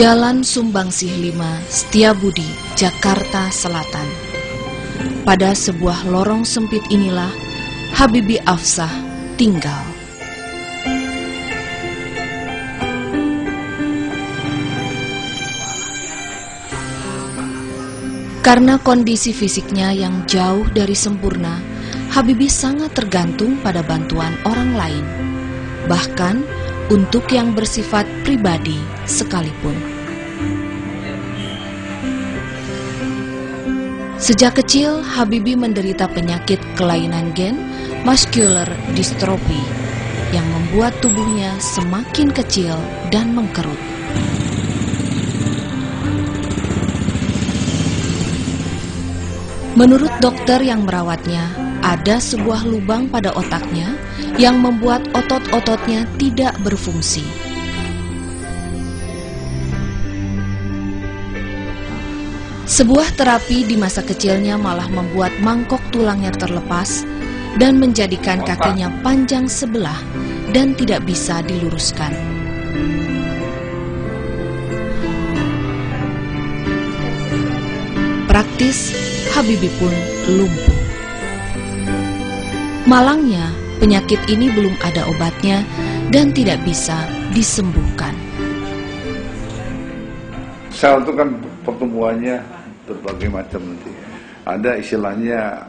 Jalan Sumbangsih 5, Setiabudi, Jakarta Selatan. Pada sebuah lorong sempit inilah Habibie Afsah tinggal. Karena kondisi fisiknya yang jauh dari sempurna, Habibie sangat tergantung pada bantuan orang lain, bahkan untuk yang bersifat pribadi sekalipun. Sejak kecil, Habibie menderita penyakit kelainan gen muscular dystrophy yang membuat tubuhnya semakin kecil dan mengkerut. Menurut dokter yang merawatnya, ada sebuah lubang pada otaknya yang membuat otot-ototnya tidak berfungsi. Sebuah terapi di masa kecilnya malah membuat mangkok tulangnya terlepas dan menjadikan kakinya panjang sebelah dan tidak bisa diluruskan. Praktis, Habibie pun lumpuh. Malangnya, penyakit ini belum ada obatnya dan tidak bisa disembuhkan. Sel itu kan pertumbuhannya berbagai macam nanti. Ada istilahnya,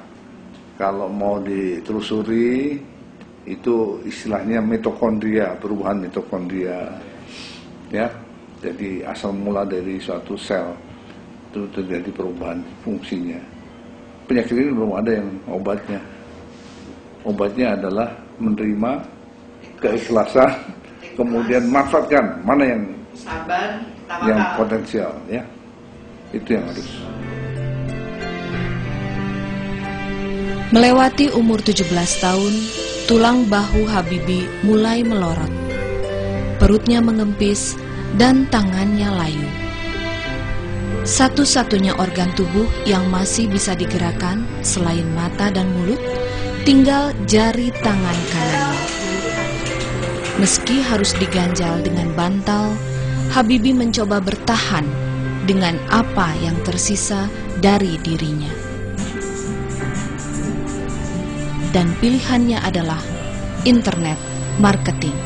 kalau mau ditelusuri, itu istilahnya mitokondria, perubahan mitokondria. Ya, jadi asal mula dari suatu sel itu terjadi perubahan fungsinya. Penyakit ini belum ada yang obatnya. Obatnya adalah menerima, keikhlasan, kemudian manfaatkan mana yang sabar, yang potensial, ya. Itu yang harus. Melewati umur 17 tahun, tulang bahu Habibie mulai melorot. Perutnya mengempis dan tangannya layu. Satu-satunya organ tubuh yang masih bisa digerakkan selain mata dan mulut tinggal jari tangan kanannya. Meski harus diganjal dengan bantal, Habibie mencoba bertahan dengan apa yang tersisa dari dirinya. Dan pilihannya adalah internet marketing.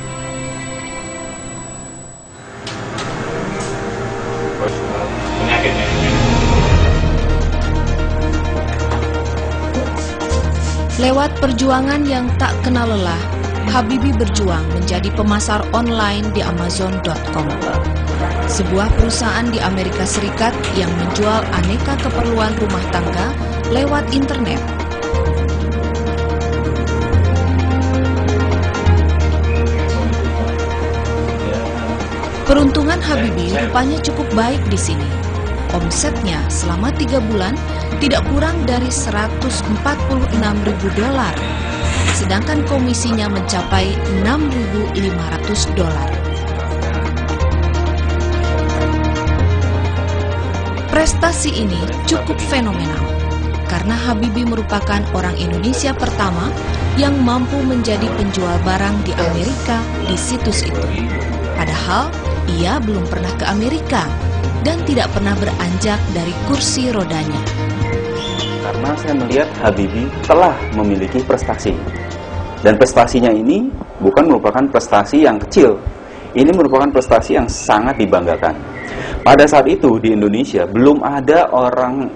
Lewat perjuangan yang tak kenal lelah, Habibie berjuang menjadi pemasar online di Amazon.com, sebuah perusahaan di Amerika Serikat yang menjual aneka keperluan rumah tangga lewat internet. Peruntungan Habibie rupanya cukup baik di sini. Omsetnya selama 3 bulan tidak kurang dari $146.000, sedangkan komisinya mencapai $6.500. Prestasi ini cukup fenomenal karena Habibie merupakan orang Indonesia pertama yang mampu menjadi penjual barang di Amerika di situs itu. Padahal ia belum pernah ke Amerika dan tidak pernah beranjak dari kursi rodanya. Karena saya melihat Habibie telah memiliki prestasi. Dan prestasinya ini bukan merupakan prestasi yang kecil. Ini merupakan prestasi yang sangat dibanggakan. Pada saat itu di Indonesia belum ada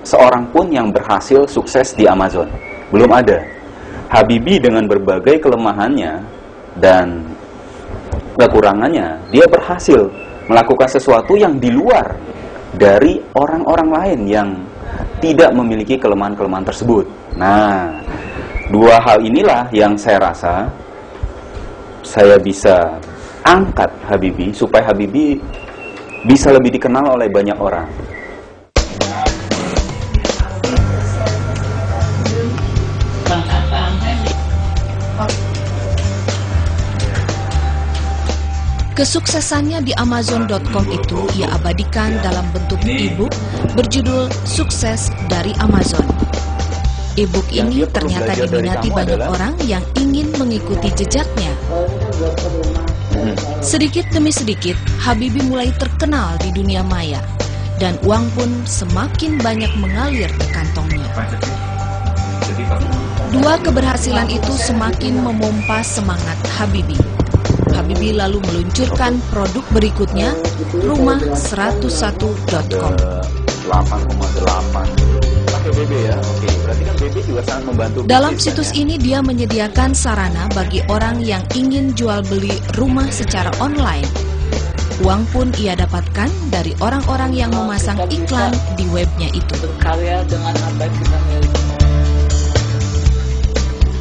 seorang pun yang berhasil sukses di Amazon. Belum ada. Habibie dengan berbagai kelemahannya dan kekurangannya, dia berhasil melakukan sesuatu yang di luar dari orang-orang lain yang tidak memiliki kelemahan-kelemahan tersebut. Nah, dua hal inilah yang saya rasa saya bisa angkat Habibie supaya Habibie bisa lebih dikenal oleh banyak orang. Kesuksesannya di Amazon.com itu ia abadikan dalam bentuk e-book berjudul Sukses dari Amazon. E-book ini ternyata diminati banyak orang yang ingin mengikuti jejaknya. Sedikit demi sedikit, Habibie mulai terkenal di dunia maya, dan uang pun semakin banyak mengalir ke kantongnya. Dua keberhasilan itu semakin memompa semangat Habibie. Habibie lalu meluncurkan produk berikutnya, rumah101.com. 8,8 pakai BB ya. Oke, berarti kan BB juga sangat membantu. Dalam situs ini dia menyediakan sarana bagi orang yang ingin jual beli rumah secara online. Uang pun ia dapatkan dari orang-orang yang memasang iklan di webnya itu. Berkarya dengan apa yang kita miliki.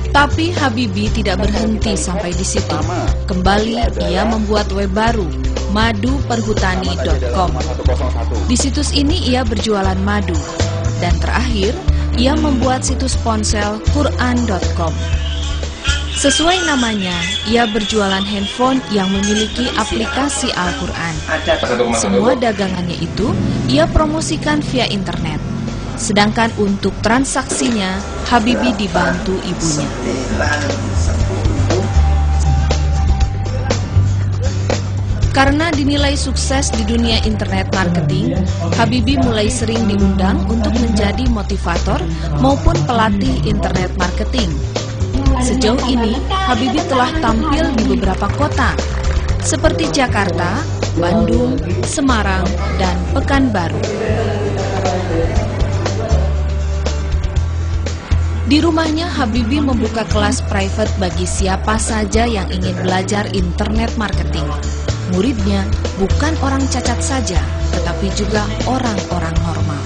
Tapi Habibie tidak berhenti sampai di situ. Kembali ia membuat web baru, maduperhutani.com. Di situs ini ia berjualan madu. Dan terakhir, ia membuat situs ponsel Quran.com. Sesuai namanya, ia berjualan handphone yang memiliki aplikasi Al-Quran. Semua dagangannya itu ia promosikan via internet. Sedangkan untuk transaksinya, Habibie dibantu ibunya. Karena dinilai sukses di dunia internet marketing, Habibie mulai sering diundang untuk menjadi motivator maupun pelatih internet marketing. Sejauh ini, Habibie telah tampil di beberapa kota, seperti Jakarta, Bandung, Semarang, dan Pekanbaru. Di rumahnya, Habibie membuka kelas private bagi siapa saja yang ingin belajar internet marketing. Muridnya bukan orang cacat saja, tetapi juga orang-orang normal.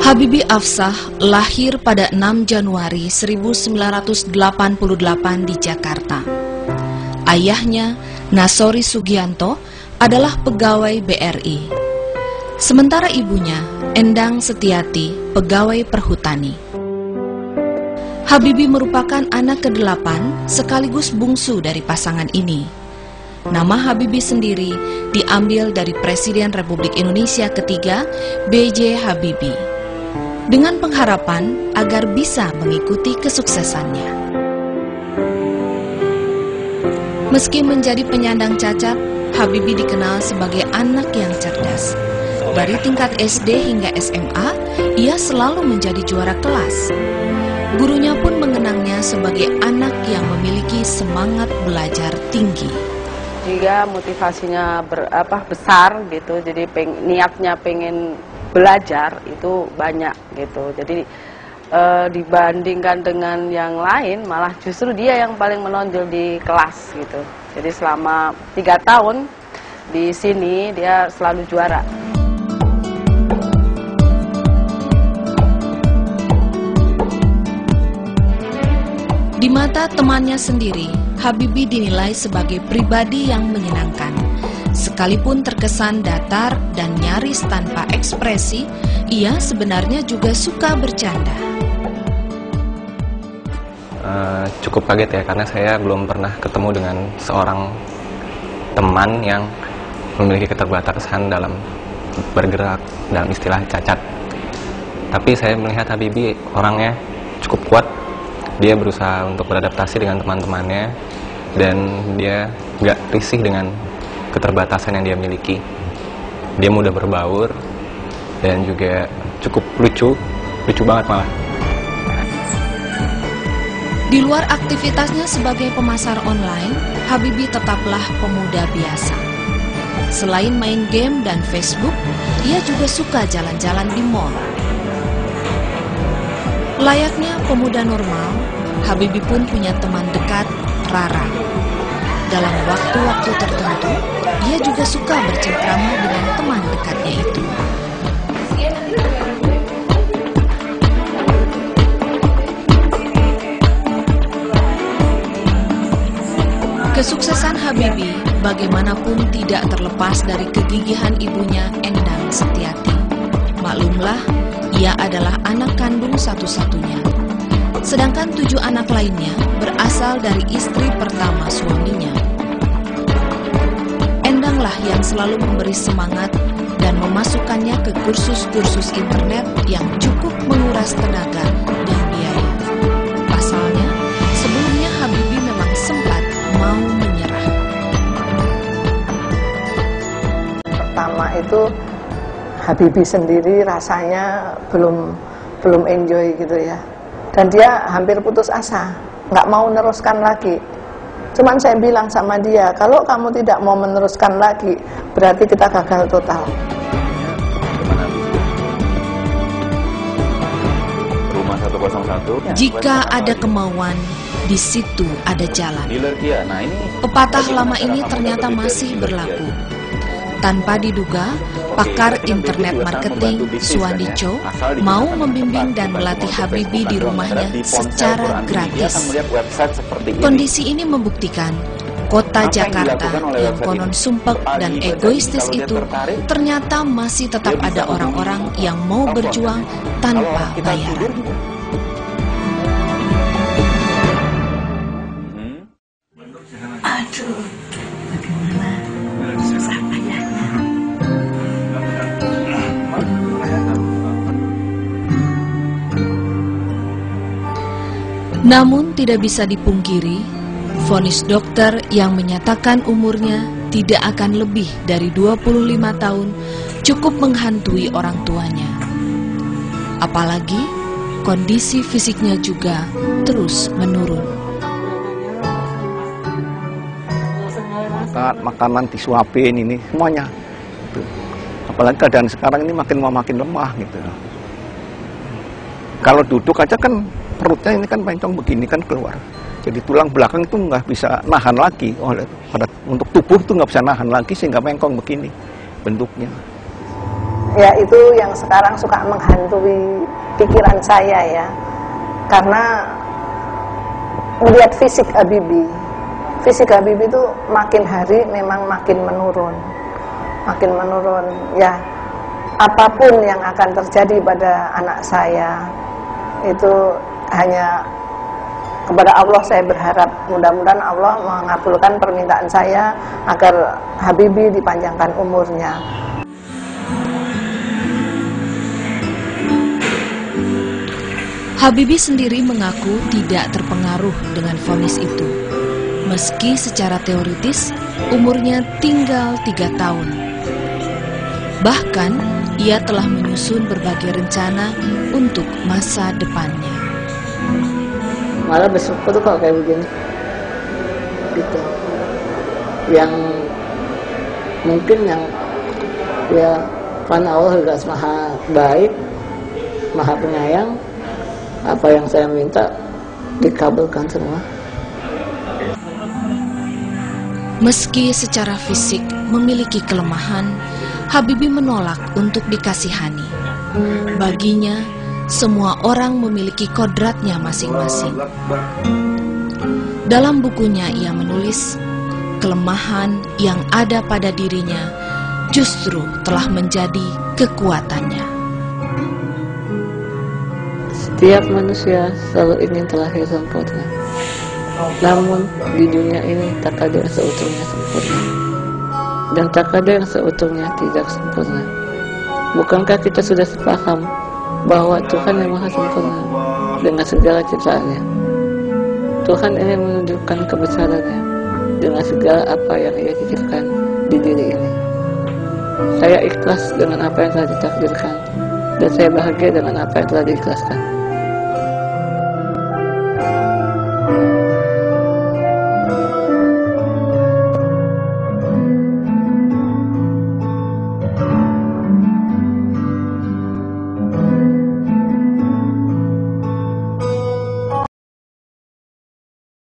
Habibie Afsah lahir pada 6 Januari 1988 di Jakarta. Ayahnya, Nasori Sugianto, adalah pegawai BRI. Sementara ibunya, Endang Setiati, pegawai perhutani. Habibie merupakan anak ke-8 sekaligus bungsu dari pasangan ini. Nama Habibie sendiri diambil dari Presiden Republik Indonesia ketiga, B.J. Habibie, dengan pengharapan agar bisa mengikuti kesuksesannya. Meski menjadi penyandang cacat, Habibie dikenal sebagai anak yang cerdas. Dari tingkat SD hingga SMA, ia selalu menjadi juara kelas. Gurunya pun mengenangnya sebagai anak yang memiliki semangat belajar tinggi. Jika motivasinya besar gitu, jadi niatnya pengen belajar itu banyak gitu. Jadi dibandingkan dengan yang lain, malah justru dia yang paling menonjol di kelas gitu. Jadi selama 3 tahun di sini dia selalu juara. Di mata temannya sendiri, Habibie dinilai sebagai pribadi yang menyenangkan. Sekalipun terkesan datar dan nyaris tanpa ekspresi, ia sebenarnya juga suka bercanda. Cukup kaget ya, karena saya belum pernah ketemu dengan seorang teman yang memiliki keterbatasan dalam bergerak, dalam istilah cacat. Tapi saya melihat Habibie orangnya cukup kuat. Dia berusaha untuk beradaptasi dengan teman-temannya, dan dia gak risih dengan keterbatasan yang dia miliki. Dia mudah berbaur, dan juga cukup lucu banget malah. Di luar aktivitasnya sebagai pemasar online, Habibie tetaplah pemuda biasa. Selain main game dan Facebook, ia juga suka jalan-jalan di mall. Layaknya pemuda normal, Habibie pun punya teman dekat, Rara. Dalam waktu-waktu tertentu, ia juga suka bercengkrama dengan teman dekatnya itu. Kesuksesan Habibie bagaimanapun tidak terlepas dari kegigihan ibunya, Endang Setiati. Maklumlah, ia adalah anak kandung satu-satunya. Sedangkan 7 anak lainnya berasal dari istri pertama suaminya. Endang Oranglah yang selalu memberi semangat dan memasukkannya ke kursus-kursus internet yang cukup menguras tenaga dan biaya. Pasalnya, sebelumnya Habibie memang sempat mau menyerah. Pertama itu Habibie sendiri rasanya belum enjoy gitu ya, dan dia hampir putus asa, nggak mau meneruskan lagi. Cuman saya bilang sama dia, kalau kamu tidak mau meneruskan lagi, berarti kita gagal total. Rumah 101. Jika ada kemauan, di situ ada jalan. Nah, ini Pepatah lama ini ternyata masih berlaku. Tanpa diduga, pakar internet marketing Suwandi Cho mau membimbing dan melatih Habibie di rumahnya secara gratis. Kondisi ini membuktikan kota Jakarta yang konon sumpek dan egoistis itu ternyata masih tetap ada orang-orang yang mau berjuang tanpa bayaran. Aduh, bagaimana susah payahnya. Namun tidak bisa dipungkiri, vonis dokter yang menyatakan umurnya tidak akan lebih dari 25 tahun cukup menghantui orang tuanya. Apalagi kondisi fisiknya juga terus menurun. Makanan disuapin ini semuanya. Apalagi keadaan sekarang ini makin lemah gitu. Kalau duduk aja kan perutnya ini kan pencong begini kan keluar. Jadi tulang belakang itu nggak bisa nahan lagi. Untuk tubuh itu nggak bisa nahan lagi sehingga pengkong begini bentuknya. Ya itu yang sekarang suka menghantui pikiran saya ya. Karena melihat fisik Habibie. Fisik Habibie itu makin hari memang makin menurun. Makin menurun. Ya, apapun yang akan terjadi pada anak saya itu hanya kepada Allah saya berharap. Mudah-mudahan Allah mengabulkan permintaan saya agar Habibie dipanjangkan umurnya. Habibie sendiri mengaku tidak terpengaruh dengan vonis itu. Meski secara teoritis umurnya tinggal 3 tahun. Bahkan ia telah menyusun berbagai rencana untuk masa depannya. Malah bersyukur tuh kalau kayak begini gitu. Yang mungkin yang ya karena Allah juga maha baik, maha penyayang, apa yang saya minta dikabulkan semua. Meski secara fisik memiliki kelemahan, Habibie menolak untuk dikasihani. Baginya, semua orang memiliki kodratnya masing-masing. Dalam bukunya ia menulis, kelemahan yang ada pada dirinya justru telah menjadi kekuatannya. Setiap manusia selalu ingin terlahir sempurna. Namun di dunia ini tak ada yang seutuhnya sempurna, dan tak ada yang seutuhnya tidak sempurna. Bukankah kita sudah sepaham bahwa Tuhan yang maha sempurna dengan segala ciptaannya? Tuhan ini menunjukkan kebesarannya dengan segala apa yang ia titipkan di diri ini. Saya ikhlas dengan apa yang telah ditakdirkan, dan saya bahagia dengan apa yang telah diikhlaskan.